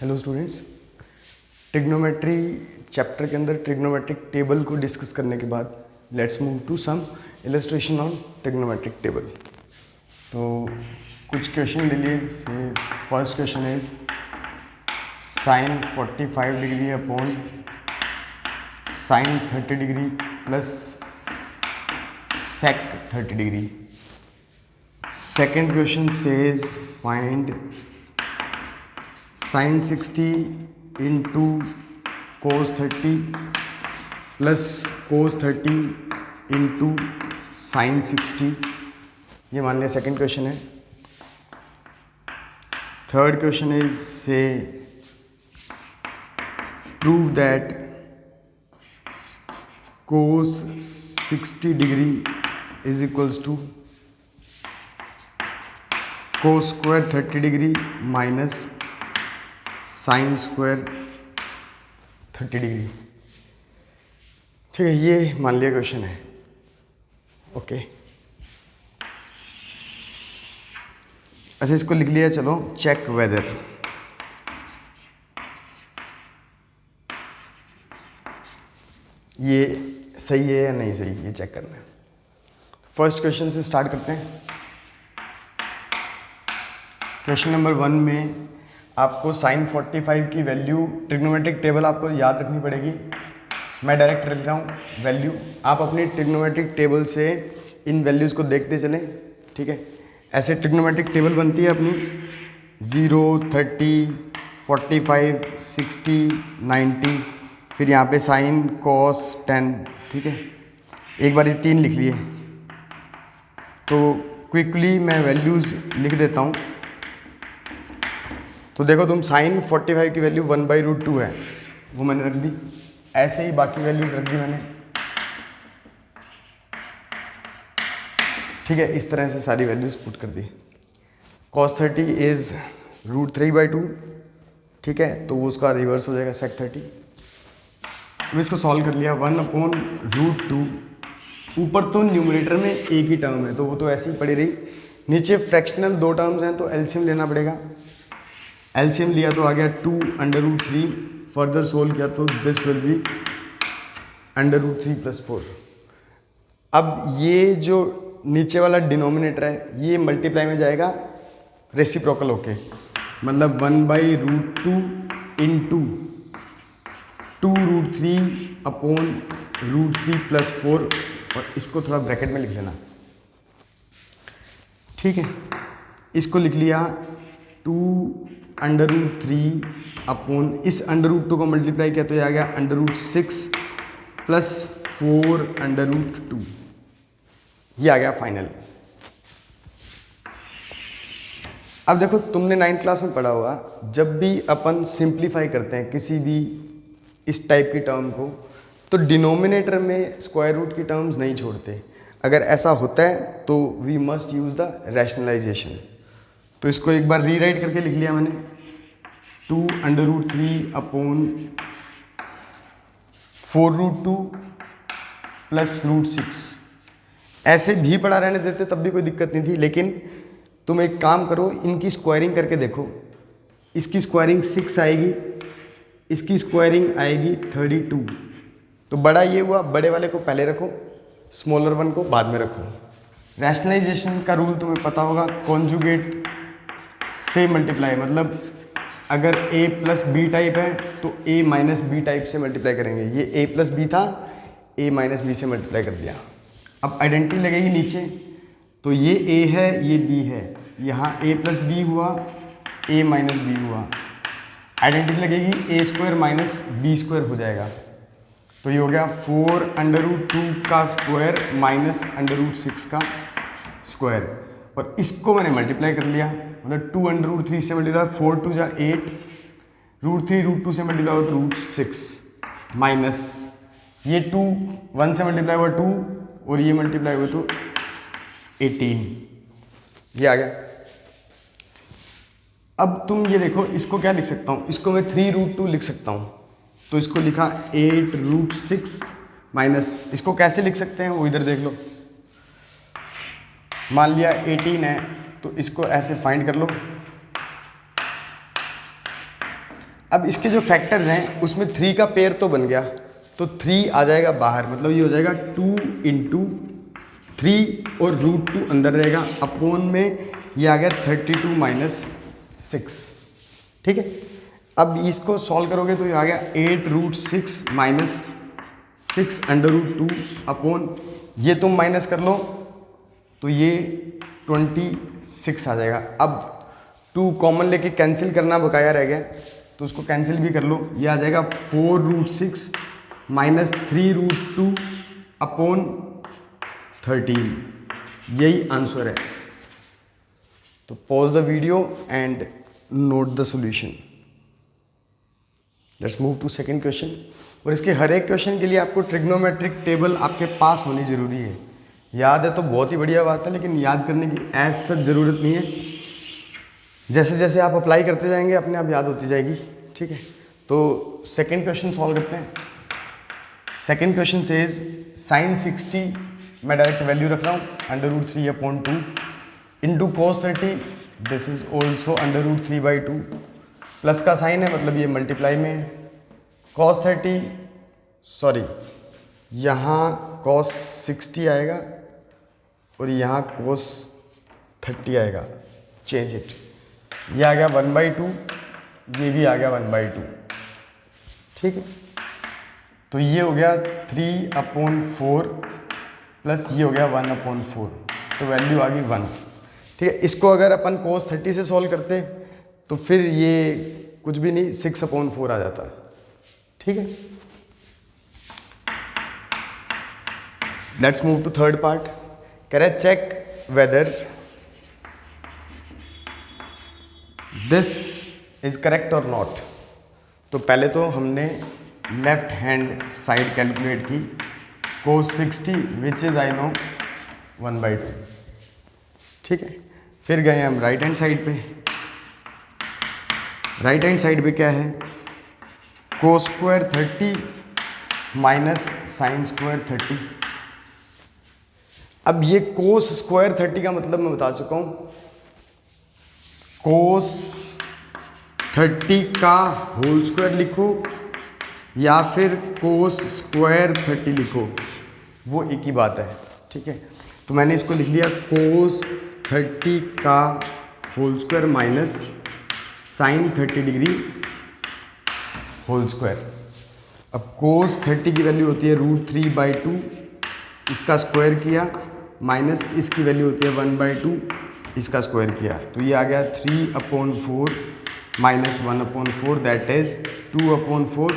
Hello students, trigonometry chapter के अंदर trigonometric table को डिस्कस करने के बाद let's move to some illustration on trigonometric table. तो कुछ क्वेश्चन ले लिए। First question is sine 45 degree upon sine 30 degree plus sec 30 degree. Second question says find sine 60 into cos 30 plus cos 30 into sine 60। ये मान लिया second question है। Third question is say prove that cos 60 degree is equals to cos square 30 degree minus sine square 30 degree. ठीक है, ये मान लिया question है। ओके, अच्छा इसको लिख लिया। चलो चेक वेदर। ये सही है या नहीं सही, ये चेक करना है। फर्स्ट क्वेश्चन से स्टार्ट करते हैं। क्वेश्चन नंबर 1 में आपको साइन 45 की वैल्यू, ट्रिग्नोमेट्रिक टेबल आपको याद रखनी पड़ेगी। मैं डायरेक्ट लिख रहा हूँ वैल्यू, आप अपनी ट्रिग्नोमेट्रिक टेबल से इन वैल्यूज़ को देखते चलें। ठीक है, ऐसे ट्रिग्नोमेट्रिक टेबल बनती है अपनी 0, 30, 45, 60, 90, फिर यहाँ पे साइन कॉस 10। ठीक है, एक बार ये 3 लिख लिए। तो क्विकली मैं वैल्यूज़ लिख देता हूँ। तो देखो तुम साइन 45 की वैल्यू 1/√2 है, वो मैंने रख दी। ऐसे ही बाकी वैल्यूज रख दी मैंने। ठीक है, इस तरह से सारी वैल्यूज पुट कर दी। cos 30 is √3/2। ठीक है, तो वो उसका रिवर्स हो जाएगा sec 30। अब इसको सॉल्व कर लिया। 1/√2। ऊपर तो न्यूमरेटर में एक ही टर्म है तो वो तो ऐसे ही पड़ी रही। नीचे फ्रैक्शनल 2 टर्म्स हैं तो एलसीएम लेना पड़ेगा। एलसीएम लिया तो आ गया 2/√3। फर्दर सोल्व किया तो दिस विल बी √3 + 4। अब ये जो नीचे वाला डिनोमिनेटर है ये मल्टीप्लाई में जाएगा रेसिप्रोकल होके, मतलब 1/√2 इंटू 2√3 अपॉन √3 + 4, और इसको थोड़ा ब्रैकेट में लिख लेना। ठीक है, इसको लिख लिया 2/√3 अपॉन इस √2 को मल्टीप्लाई किया तो ये आ गया √6 + 4/√2। ये आ गया फाइनल। अब देखो तुमने 9th क्लास में पढ़ा हुआ, जब भी अपन सिंप्लीफाई करते हैं किसी भी इस टाइप की टर्म को तो डिनोमिनेटर में स्क्वायर रूट की टर्म्स नहीं छोड़ते। अगर ऐसा होता है तो we must use the rationalization. तो इसको एक बार रीराइट करके लिख लिया मैंने 2/√3 अपॉन 4√2 + √6। ऐसे भी पढ़ा रहने देते तब भी कोई दिक्कत नहीं थी, लेकिन तुम एक काम करो, इनकी स्क्वायरिंग करके देखो। इसकी स्क्वायरिंग 6 आएगी, इसकी स्क्वायरिंग आएगी 32। तो बड़ा ये हुआ, बड़े वाले को पहले रखो, स्मॉलर वन को बाद में रखो। रैशनलाइजेशन का रूल तुम्हें पता होगा, कॉन्जुगेट से मल्टीप्लाई, मतलब अगर a + b टाइप है तो a - b टाइप से मल्टीप्लाई करेंगे। ये a + b था, a - b से मल्टीप्लाई कर दिया। अब आइडेंटिटी लगेगी नीचे, तो ये a है, ये b है, यहाँ a + b हुआ, a - b हुआ। आइडेंटिटी लगेगी a² - b² हो जाएगा। तो ये हो गया 4/√2 का स्क्वायर माइनस √6 का स्क्वायर, और इसको मैंने मल्टीप्लाई कर लिया, मतलब 2/√3 से मल्टीप्लाई, 4 × 2 = 8, √3 √2 से मल्टीप्लाई हो तो √6 माइनस ये 2 1 से मल्टीप्लाई हुआ 2 और ये मल्टीप्लाई हुआ तो 18। ये आ गया। अब तुम ये देखो, इसको क्या लिख सकता हूँ, इसको मैं 3√2 लिख सकता हूँ। तो इसको लिखा 8√6 माइनस, इसको कैसे लिख सकते हैं वो इधर देख लो। मान लिया 18 है तो इसको ऐसे फाइंड कर लो, अब इसके जो फैक्टर्स हैं उसमें 3 का पेयर तो बन गया, तो 3 आ जाएगा बाहर, मतलब ये हो जाएगा 2 इंटू 3 और √2 अंदर रहेगा, अपोन में ये आ गया 32 माइनस 6। ठीक है, अब इसको सॉल्व करोगे तो ये आ गया 8√6 माइनस 6 √2 अपोन, ये तुम माइनस कर लो तो ये 26 आ जाएगा। अब 2 कॉमन लेके कैंसिल करना बकाया रह गया, तो उसको कैंसिल भी कर लो, ये आ जाएगा 4√6 माइनस 3√2 अपोन 13, यही आंसर है। तो pause the video and note the solution. Let's move to second question. और इसके हर एक क्वेश्चन के लिए आपको ट्रिग्नोमेट्रिक टेबल आपके पास होनी ज़रूरी है। याद है तो बहुत ही बढ़िया बात है, लेकिन याद करने की एज सच ज़रूरत नहीं है, जैसे जैसे आप अप्लाई करते जाएंगे अपने आप याद होती जाएगी। ठीक है, तो सेकंड क्वेश्चन सॉल्व करते हैं। सेकंड क्वेश्चन से साइन 60 मैं डायरेक्ट वैल्यू रख रहा हूँ √3/2 into cos 30, this is also √3/2, plus का साइन है मतलब ये मल्टीप्लाई में है। cos 30 सॉरी यहाँ cos 60 आएगा और यहाँ cos 30 आएगा, चेंज इट, ये आ गया 1/2, ये भी आ गया 1/2। ठीक है, तो ये हो गया 3/4 प्लस ये हो गया 1/4, तो वैल्यू आ गई 1। ठीक है, इसको अगर अपन cos 30 से सॉल्व करते तो फिर ये कुछ भी नहीं 6/4 आ जाता। ठीक है, let's move to third part. कह रहा है check whether this is correct और नॉट। तो पहले तो हमने लेफ्ट हैंड साइड कैलकुलेट की, cos 60 which is I know 1/2। ठीक है, फिर गए हम राइट हैंड साइड पे। राइट हैंड साइड पे क्या है, cos square 30 minus sine square 30। अब ये cos स्क्वायर 30 का मतलब मैं बता चुका हूँ, cos 30 का होल स्क्वायर लिखो या फिर cos स्क्वायर 30 लिखो, वो एक ही बात है। ठीक है, तो मैंने इसको लिख लिया cos 30 का whole square minus sine 30 degree whole square. अब cos 30 की वैल्यू होती है √3/2, इसका स्क्वायर किया, माइनस इसकी वैल्यू होती है 1/2, इसका स्क्वायर किया, तो ये आ गया 3/4 माइनस 1/4, दैट इज 2/4।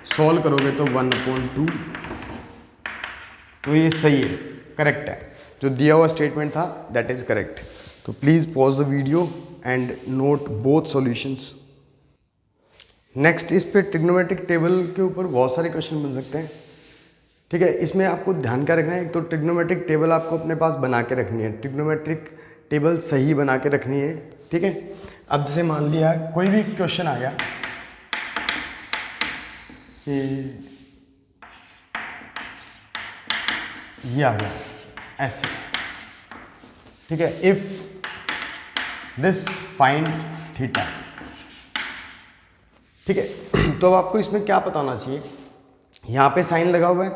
सॉल्व करोगे तो 1/2, तो ये सही है, करेक्ट है, जो दिया हुआ स्टेटमेंट था दैट इज करेक्ट। तो please pause the video and note both solutions. Next, इस पे ट्रिग्नोमेट्रिक टेबल के ऊपर बहुत सारे क्वेश्चन बन सकते हैं। ठीक है, इसमें आपको ध्यान क्या रखना है, एक तो ट्रिग्नोमेट्रिक टेबल आपको अपने पास बना के रखनी है, ट्रिग्नोमेट्रिक टेबल सही बना के रखनी है। ठीक है, अब जैसे मान लिया कोई भी क्वेश्चन आ गया से ये आ गया ऐसे। ठीक है, इफ दिस फाइंड थीटा। ठीक है, तो अब आपको इसमें क्या पता होना चाहिए, यहाँ पे साइन लगा हुआ है,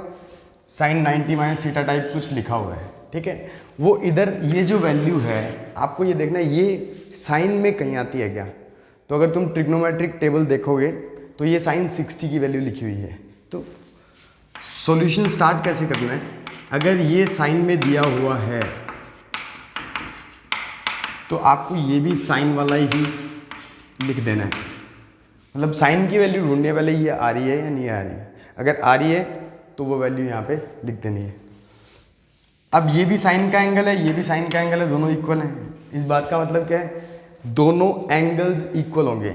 साइन 90 माइनस थीटा टाइप कुछ लिखा हुआ है। ठीक है, वो इधर ये जो वैल्यू है आपको ये देखना है ये साइन में कहीं आती है क्या। तो अगर तुम ट्रिग्नोमेट्रिक टेबल देखोगे तो ये साइन 60 की वैल्यू लिखी हुई है। तो सॉल्यूशन स्टार्ट कैसे करना है, अगर ये साइन में दिया हुआ है तो आपको ये भी साइन वाला ही लिख देना है, मतलब साइन की वैल्यू ढूंढने वाले ये आ रही है या नहीं आ रही है। अगर आ रही है तो वो वैल्यू यहाँ पे लिख देनी है। अब ये भी साइन का एंगल है, ये भी साइन का एंगल है, दोनों इक्वल हैं। इस बात का मतलब क्या है, दोनों एंगल्स इक्वल होंगे,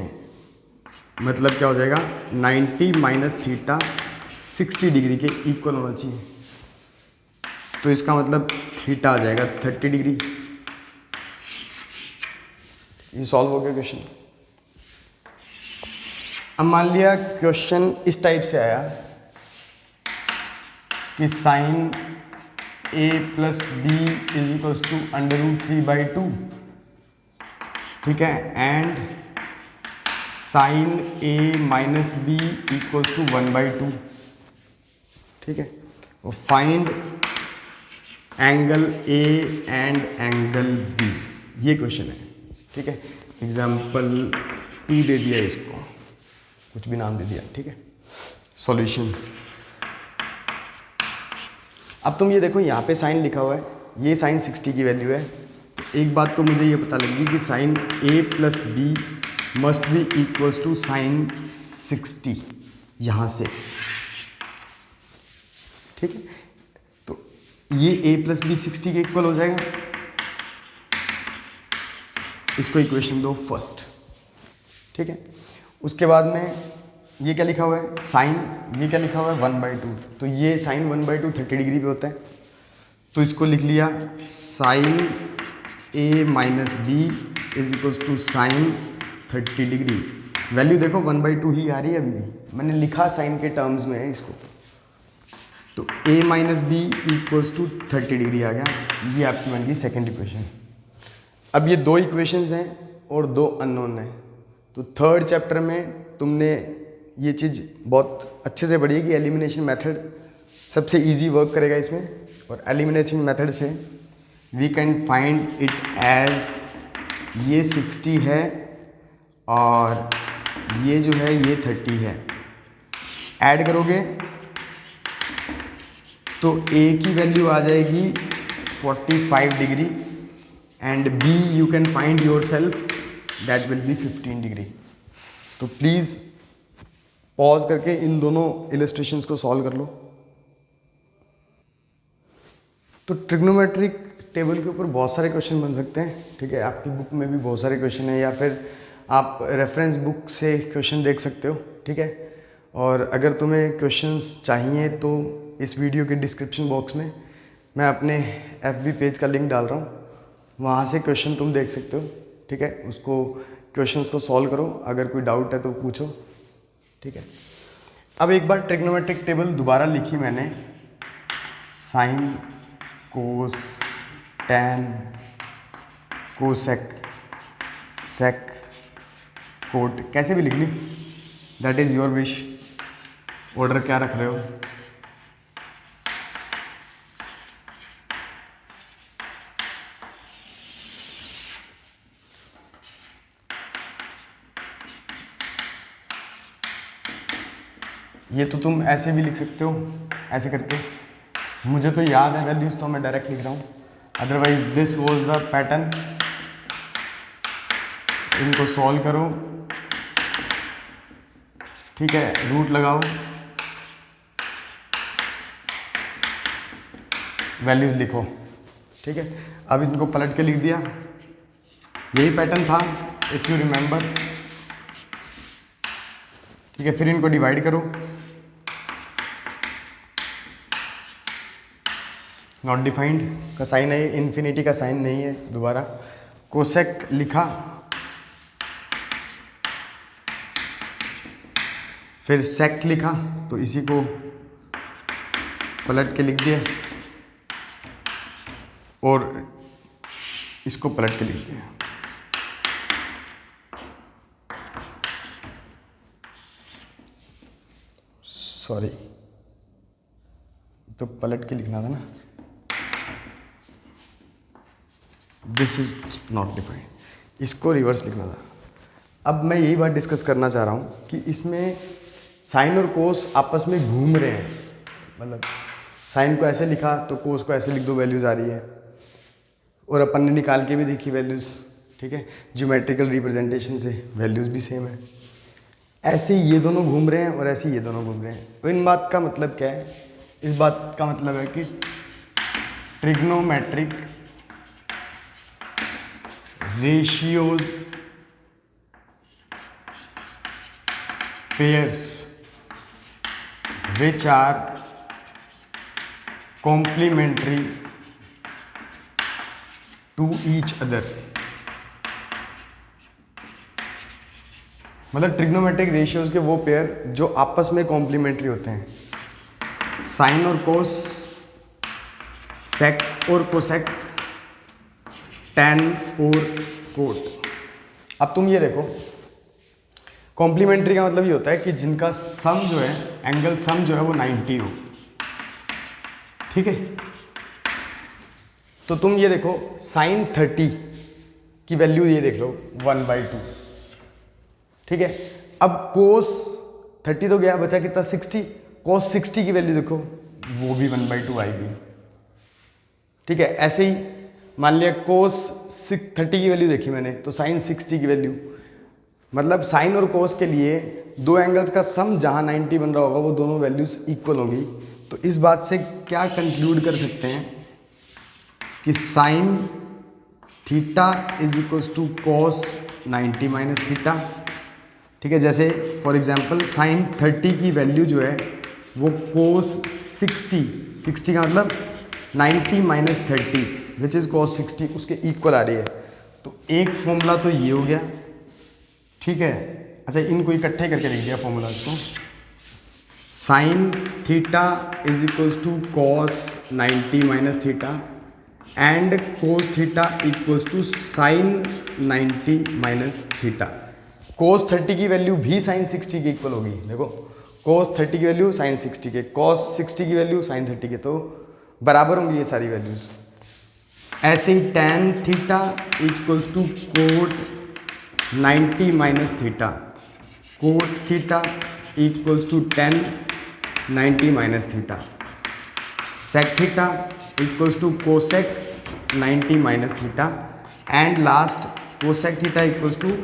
मतलब क्या हो जाएगा 90 माइनस थीटा 60 डिग्री के इक्वल होना चाहिए। तो इसका मतलब थीटा आ जाएगा 30 डिग्री। ये सॉल्व हो गया क्वेश्चन। अब मान लिया क्वेश्चन इस टाइप से आया कि sine a plus B is equals to √3/2। ठीक है, and sine A minus B equals to 1/2, ठीक है। और find angle A and angle B, ये क्वेश्चन है, ठीक है। एग्जाम्पल पी दे दिया, इसको कुछ भी नाम दे दिया, ठीक है। सॉल्यूशन, अब तुम ये देखो यहाँ पे साइन लिखा हुआ है, ये साइन 60 की वैल्यू है। तो एक बात तो मुझे ये पता लगी कि sine A plus B must be equals to sine 60 यहाँ से, ठीक है। तो ये a प्लस बी 60 के इक्वल हो जाएगा, इसको इक्वेशन दो फर्स्ट, ठीक है। उसके बाद में ये क्या लिखा हुआ है, साइन, ये क्या लिखा हुआ है 1/2, तो ये साइन 1/2 30 डिग्री पे होता है, तो इसको लिख लिया sine a minus B is equals to sine 30 degree. Value देखो 1/2 ही आ रही है, अभी भी मैंने लिखा साइन के टर्म्स में है इसको, तो a minus B equals to 30 degree आ गया। ये आपकी बन गई सेकेंड इक्वेशन। अब ये दो इक्वेशंस हैं और दो अननोन हैं, तो थर्ड चैप्टर में तुमने ये चीज़ बहुत अच्छे से पढ़ी है कि एलिमिनेशन मेथड सबसे इजी वर्क करेगा इसमें, और एलिमिनेशन मेथड से we can find it as ये 60 है और ये जो है ये 30 है। ऐड करोगे तो a की वैल्यू आ जाएगी 45 degree and b you can find your self, that will be 15 degree. तो प्लीज़ पॉज करके इन दोनों इलस्ट्रेशंस को सॉल्व कर लो। तो ट्रिग्नोमेट्रिक टेबल के ऊपर बहुत सारे क्वेश्चन बन सकते हैं, ठीक है। आपकी बुक में भी बहुत सारे क्वेश्चन हैं, या फिर आप रेफरेंस बुक से क्वेश्चन देख सकते हो, ठीक है। और अगर तुम्हें क्वेश्चंस चाहिए तो इस वीडियो के डिस्क्रिप्शन बॉक्स में मैं अपने FB पेज का लिंक डाल रहा हूँ, वहाँ से क्वेश्चन तुम देख सकते हो, ठीक है। उसको क्वेश्चंस को सॉल्व करो, अगर कोई डाउट है तो पूछो, ठीक है। अब एक बार ट्रिग्नोमेट्रिक टेबल दोबारा लिखी मैंने, sine cos tan cosec sec cot, कैसे भी लिख ली, that is your wish. Order क्या रख रहे हो, ये तो तुम ऐसे भी लिख सकते हो, ऐसे करके। मुझे तो याद है वैल्यूज़, तो मैं डायरेक्ट लिख रहा हूँ, otherwise this was the pattern. इनको सॉल्व करो, ठीक है, रूट लगाओ, वैल्यूज़ लिखो, ठीक है। अब इनको पलट के लिख दिया, यही पैटर्न था इफ़ यू रिमेंबर, ठीक है। फिर इनको डिवाइड करो, नॉट डिफाइंड का साइन है, इन्फिनिटी का साइन नहीं है। दोबारा कोसेक लिखा, फिर सेक लिखा, तो इसी को पलट के लिख दिया और इसको पलट के लिख दिया। सॉरी, तो पलट के लिखना था ना, दिस इज नॉट डिफाइंड, इसको रिवर्स लिखना था। अब मैं यही बात डिस्कस करना चाह रहा हूँ कि इसमें साइन और कोस आपस में घूम रहे हैं, मतलब साइन को ऐसे लिखा तो कोस को ऐसे लिख दो, वैल्यूज़ आ रही है, और अपन ने निकाल के भी देखी वैल्यूज़, ठीक है। ज्योमेट्रिकल रिप्रेजेंटेशन से वैल्यूज़ भी सेम है। ऐसे ये दोनों घूम रहे हैं और ऐसे ये दोनों घूम रहे हैं। तो इन बात का मतलब क्या है, इस बात का मतलब है कि trigonometric ratios pairs which are complementary to each other, मतलब ट्रिग्नोमेट्रिक रेशियोज के वो पेयर जो आपस में कॉम्प्लीमेंट्री होते हैं, साइन और कोस, सेक और कोसेक, टैन और कोट। अब तुम ये देखो, कॉम्प्लीमेंट्री का मतलब ये होता है कि जिनका सम जो है, एंगल सम जो है वो 90 हो, ठीक है। तो तुम ये देखो साइन 30 की वैल्यू ये देख लो 1/2, ठीक है। अब कोस 30 तो गया, बचा कितना 60, कोस 60 की वैल्यू देखो वो भी 1/2 आएगी, ठीक है। ऐसे ही मान लिया कोस 30 की वैल्यू देखी मैंने तो साइन 60 की वैल्यू, मतलब साइन और कोस के लिए दो एंगल्स का सम जहां 90 बन रहा होगा वो दोनों वैल्यूज इक्वल होगी। तो इस बात से क्या कंक्लूड कर सकते हैं कि sine theta is equals to cos 90 minus theta, ठीक है। जैसे फॉर एग्जांपल साइन 30 की वैल्यू जो है वो कोस 60 का मतलब 90 माइनस 30 विच इज़ कोस 60 उसके इक्वल आ रही है। तो एक फॉर्मूला तो ये हो गया, ठीक है। अच्छा इनको इकट्ठे करके लिख दिया फॉर्मूला इसको, sine theta is equals to cos 90 minus theta and cos theta equals to sine 90 minus theta. Cos 30 की वैल्यू भी साइन 60 के इक्वल होगी, देखो कोस 30 की वैल्यू साइन 60 के, कॉस 60 की वैल्यू साइन 30 के, तो बराबर होंगी ये सारी वैल्यूज। ऐसे ही tan theta equals to cot 90 minus theta, cot theta equals to tan 90 minus theta, sec theta equals to cosec 90 minus theta and last cosec theta equals to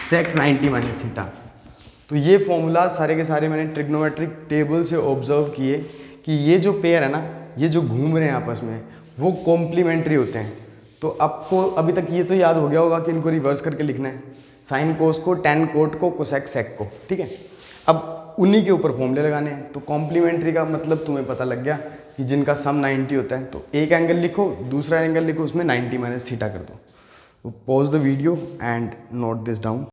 sec 90 minus theta. तो ये formula सारे के सारे मैंने trigonometric table से observe किए कि ये जो पेयर है ना, ये जो घूम रहे हैं आपस में वो कॉम्प्लीमेंट्री होते हैं। तो आपको अभी तक ये तो याद हो गया होगा कि इनको रिवर्स करके लिखना है, साइन कोस को, टेन कोट को, कोसेक सेक को, ठीक है। अब उन्हीं के ऊपर फॉर्मूले लगाने हैं। तो कॉम्प्लीमेंट्री का मतलब तुम्हें पता लग गया कि जिनका सम 90 होता है, तो एक एंगल लिखो, दूसरा एंगल लिखो, उसमें 90 माइनस थीटा कर दो। Pause the video and note this down.